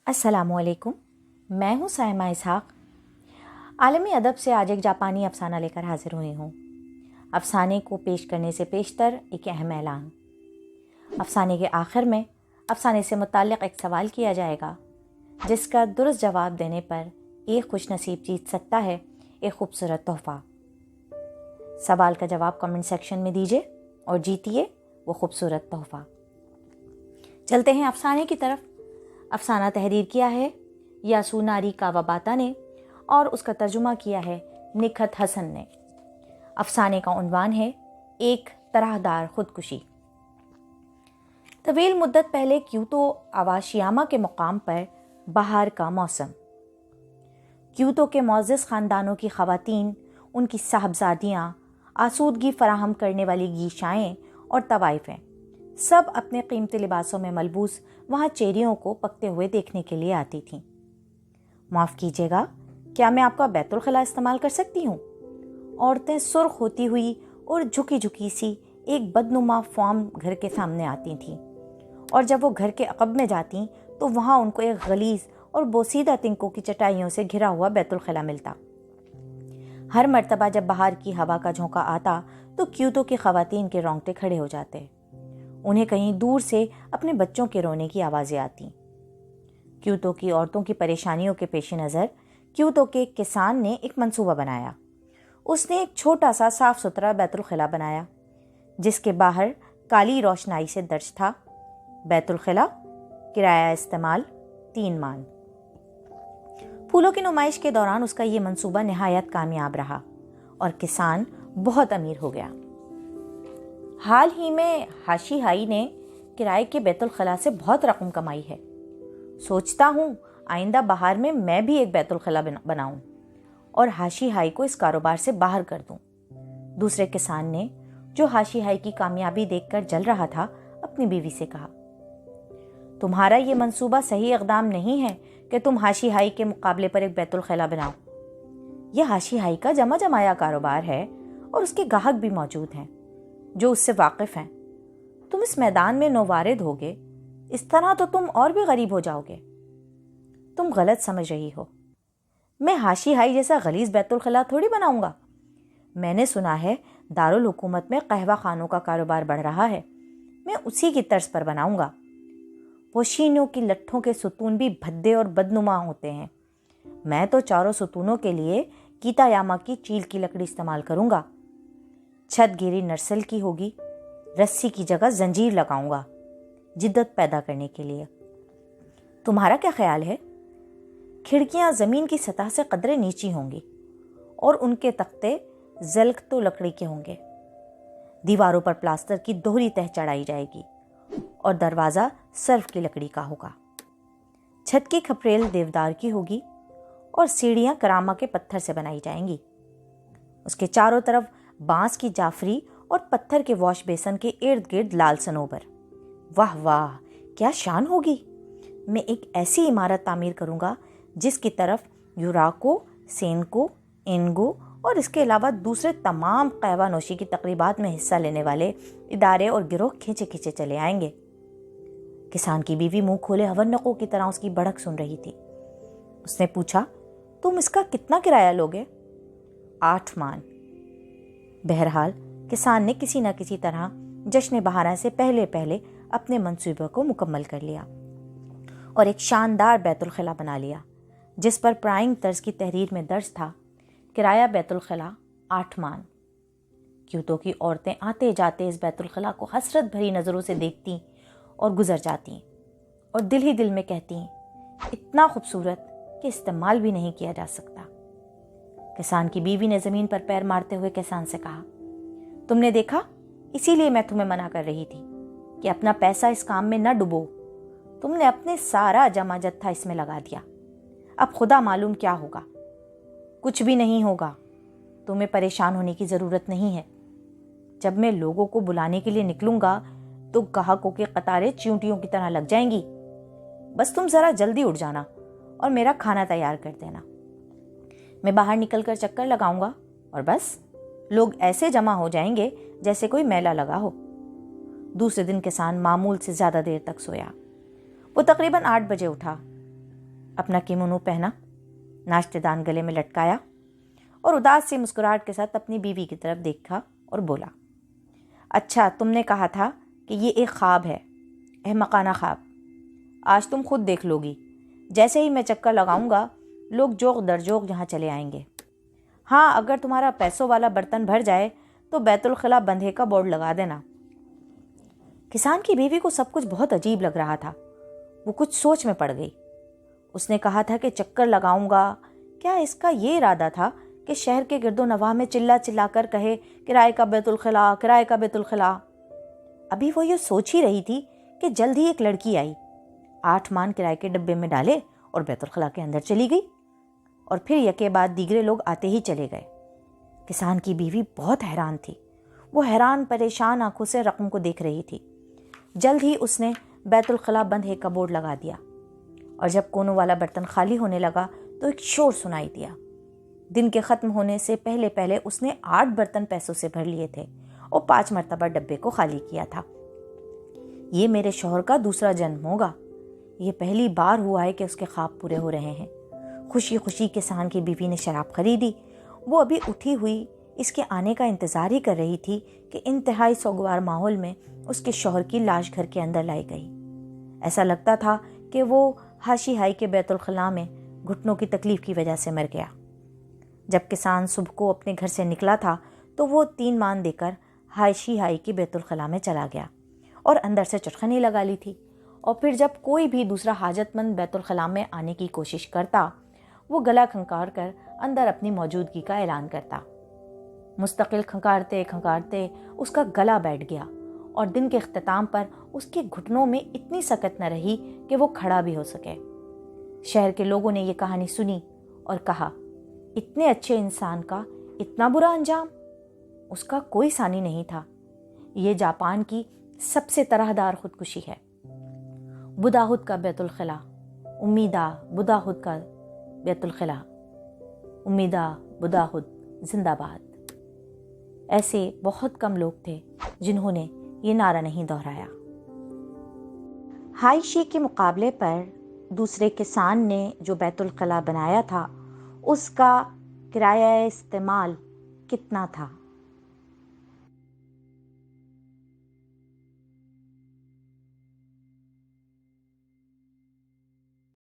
अस्सलामु अलैकुम। मैं हूँ साइमा इसहाक। आलमी अदब से आज एक जापानी अफसाना लेकर हाजिर हुई हूँ। अफसाने को पेश करने से पेशतर एक अहम ऐलान। अफसाने के आखिर में अफसाने से मुताल्लिक़ एक सवाल किया जाएगा, जिसका दुरुस्त जवाब देने पर एक खुशनसीब जीत सकता है एक खूबसूरत तोहफ़ा। सवाल का जवाब कमेंट सेक्शन में दीजिए और जीतिए वो खूबसूरत तोहफ़ा। चलते हैं अफसाने की तरफ। अफसाना तहरीर किया है यासूनारी कावाबाता ने और उसका तर्जुमा किया है निखत हसन ने। अफसाने का उन्वान है एक तरहदार खुदकुशी। तवील मुद्दत पहले क्योतो आवाशियामा के मुकाम पर बहार का मौसम। क्योतो के मोअज़्ज़ज़ ख़ानदानों की ख़वातीन, उनकी साहबजादियाँ, आसूदगी फराहम करने वाली गीशाएँ और तवाइफ़ें सब अपने कीमती लिबासों में मलबूस वहाँ चेरियों को पकते हुए देखने के लिए आती थीं। माफ़ कीजिएगा, क्या मैं आपका बैतुल खला इस्तेमाल कर सकती हूँ? औरतें सुर्ख होती हुई और झुकी झुकी सी एक बदनुमा फॉर्म घर के सामने आती थीं, और जब वो घर के अक़ब में जाती तो वहाँ उनको एक गलीज़ और बोसीदा तिनकों की चटाइयों से घिरा हुआ बैतुल खला मिलता। हर मर्तबा जब बाहर की हवा का झोंका आता तो क्यूतो की ख़वातीन के रोंगटे खड़े हो जाते। उन्हें कहीं दूर से अपने बच्चों के रोने की आवाज़ें आती। क्यूतो की औरतों की परेशानियों के पेश नज़र क्यूतो के किसान ने एक मंसूबा बनाया। उसने एक छोटा सा साफ़ सुथरा बैतुल खला बनाया, जिसके बाहर काली रोशनाई से दर्ज था, बैतुल खला, किराया इस्तेमाल 3 मान। फूलों की नुमाइश के दौरान उसका ये मंसूबा निहायत कामयाब रहा और किसान बहुत अमीर हो गया। हाल ही में हाशी हाई ने किराए के बैतुल खला से बहुत रकम कमाई है। सोचता हूँ आइंदा बहार में मैं भी एक बैतुल खला बनाऊं और हाशी हाई को इस कारोबार से बाहर कर दूं। दूसरे किसान ने, जो हाशी हाई की कामयाबी देखकर जल रहा था, अपनी बीवी से कहा, तुम्हारा ये मंसूबा सही इक़दाम नहीं है कि तुम हाशी हाई के मुकाबले पर एक बैतुल खला बनाओ। यह हाशी हाई का जमा जमाया कारोबार है और उसके गाहक भी मौजूद हैं जो उससे वाकिफ़ हैं। तुम इस मैदान में नौवारिद होगे, इस तरह तो तुम और भी गरीब हो जाओगे। तुम गलत समझ रही हो। मैं हाशी हाई जैसा गलीज़ बैतुल खला थोड़ी बनाऊंगा। मैंने सुना है दारुल हुकूमत में कहवा खानों का कारोबार बढ़ रहा है, मैं उसी की तर्ज पर बनाऊंगा। पोशीनों की लट्ठों के सुतून भी भद्दे और बदनुमा होते हैं। मैं तो चारों सुतूनों के लिए कीतायामा की चील की लकड़ी इस्तेमाल करूंगा। छत गिरी नरसल की होगी, रस्सी की जगह जंजीर लगाऊंगा, जिद्दत पैदा करने के लिए। तुम्हारा क्या ख्याल है? खिड़कियां ज़मीन की सतह से कदरे नीची होंगी और उनके तख्ते ज़ल्क तो लकड़ी के होंगे। दीवारों पर प्लास्टर की दोहरी तह चढ़ाई जाएगी और दरवाज़ा सर्फ की लकड़ी का होगा। छत की खपरेल देवदार की होगी और सीढ़ियां करामा के पत्थर से बनाई जाएंगी। उसके चारों तरफ बांस की जाफरी और पत्थर के वॉश बेसन के इर्द गिर्द लाल सनोबर। वाह वाह, क्या शान होगी। मैं एक ऐसी इमारत तामीर करूंगा जिसकी तरफ यूराको, सेनको, इनगो और इसके अलावा दूसरे तमाम कहवा नोशी की तकरीबात में हिस्सा लेने वाले इदारे और गिरोह खींचे खींचे चले आएंगे। किसान की बीवी मुंह खोले हवन्नकों की तरह उसकी बढ़क सुन रही थी। उसने पूछा, तुम इसका कितना किराया लोगे? 8 मान। बहरहाल किसान ने किसी न किसी तरह जश्न बहारा से पहले पहले अपने मंसूबे को मुकम्मल कर लिया और एक शानदार बैतुल खला बना लिया, जिस पर प्राइंग तर्ज की तहरीर में दर्ज था, किराया बैतुल खला 8 मान। क्यूतो की औरतें आते जाते इस बैतुल खला को हसरत भरी नज़रों से देखती और गुजर जाती और दिल ही दिल में कहती, इतना खूबसूरत कि इस्तेमाल भी नहीं किया जा सकता। किसान की बीवी ने ज़मीन पर पैर मारते हुए किसान से कहा, तुमने देखा, इसीलिए मैं तुम्हें मना कर रही थी कि अपना पैसा इस काम में न डुबो। तुमने अपने सारा जमा जत्था इसमें लगा दिया। अब खुदा मालूम क्या होगा। कुछ भी नहीं होगा। तुम्हें परेशान होने की ज़रूरत नहीं है। जब मैं लोगों को बुलाने के लिए निकलूंगा तो ग्राहकों की कतारें चींटियों की तरह लग जाएंगी। बस तुम ज़रा जल्दी उठ जाना और मेरा खाना तैयार कर देना। मैं बाहर निकलकर चक्कर लगाऊंगा और बस लोग ऐसे जमा हो जाएंगे जैसे कोई मेला लगा हो। दूसरे दिन किसान मामूल से ज़्यादा देर तक सोया। वो तकरीबन 8 बजे उठा। اپنا کیمونو پہنا، ناشتے دان گلے میں لٹکایا اور اداس سی مسکراہٹ کے ساتھ اپنی بیوی کی طرف دیکھا اور بولا، اچھا تم نے کہا تھا کہ یہ ایک خواب ہے، احمقانہ خواب، آج تم خود دیکھ لو گی۔ جیسے ہی میں چکر لگاؤں گا لوگ جوق در جوق یہاں چلے آئیں گے۔ ہاں اگر تمہارا پیسوں والا برتن بھر جائے تو بیت الخلا بندھے کا بورڈ لگا دینا۔ کسان کی بیوی کو سب کچھ بہت عجیب لگ رہا تھا، وہ کچھ سوچ میں پڑ گئی۔ اس نے کہا تھا کہ چکر لگاؤں گا، کیا اس کا یہ ارادہ تھا کہ شہر کے گرد و نواح میں چلا چلا کر کہے کرائے کا بیت الخلا، کرائے کا بیت الخلا؟ ابھی وہ یہ سوچ ہی رہی تھی کہ جلد ہی ایک لڑکی آئی، 8 مان کرائے کے ڈبے میں ڈالے اور بیت الخلا کے اندر چلی گئی، اور پھر یکے بعد دیگرے لوگ آتے ہی چلے گئے۔ کسان کی بیوی بہت حیران تھی، وہ حیران پریشان آنکھوں سے رقم کو دیکھ رہی تھی۔ جلد ہی اس نے بیت الخلا بندھے کا بورڈ لگا دیا، اور جب کونوں والا برتن خالی ہونے لگا تو ایک شور سنائی دیا۔ دن کے ختم ہونے سے پہلے پہلے اس نے 8 برتن پیسوں سے بھر لیے تھے اور 5 مرتبہ ڈبے کو خالی کیا تھا۔ یہ میرے شوہر کا دوسرا جنم ہوگا، یہ پہلی بار ہوا ہے کہ اس کے خواب پورے ہو رہے ہیں۔ خوشی خوشی کسان کی بیوی نے شراب خریدی۔ وہ ابھی اٹھی ہوئی اس کے آنے کا انتظار ہی کر رہی تھی کہ انتہائی سوگوار ماحول میں اس کے شوہر کی لاش گھر کے اندر لائی گئی۔ ایسا لگتا تھا کہ وہ ہاشی ہائی کے بیت الخلا میں گھٹنوں کی تکلیف کی وجہ سے مر گیا۔ جب کسان صبح کو اپنے گھر سے نکلا تھا تو وہ 3 مان دے کر ہاشی ہائی کے بیت الخلا میں چلا گیا اور اندر سے چٹخنی لگا لی تھی، اور پھر جب کوئی بھی دوسرا حاجت مند بیت الخلا میں آنے کی کوشش کرتا وہ گلا کھنکار کر اندر اپنی موجودگی کا اعلان کرتا۔ مستقل کھنکارتے کھنکارتے اس کا گلا بیٹھ گیا، اور دن کے اختتام پر اس کے گھٹنوں میں اتنی سکت نہ رہی کہ وہ کھڑا بھی ہو سکے۔ شہر کے لوگوں نے یہ کہانی سنی اور کہا، اتنے اچھے انسان کا اتنا برا انجام؟ اس کا کوئی ثانی نہیں تھا۔ یہ جاپان کی سب سے طرحدار خودکشی ہے۔ بداہد کا بیت الخلا، امیدہ بداہد کا بیت الخلا، امیدہ بداہد زندہ باد۔ ایسے بہت کم لوگ تھے جنہوں نے یہ نعرہ نہیں دہرایا۔ ہائشی کے مقابلے پر دوسرے کسان نے جو بیت الخلا بنایا تھا اس کا کرایہ استعمال کتنا تھا؟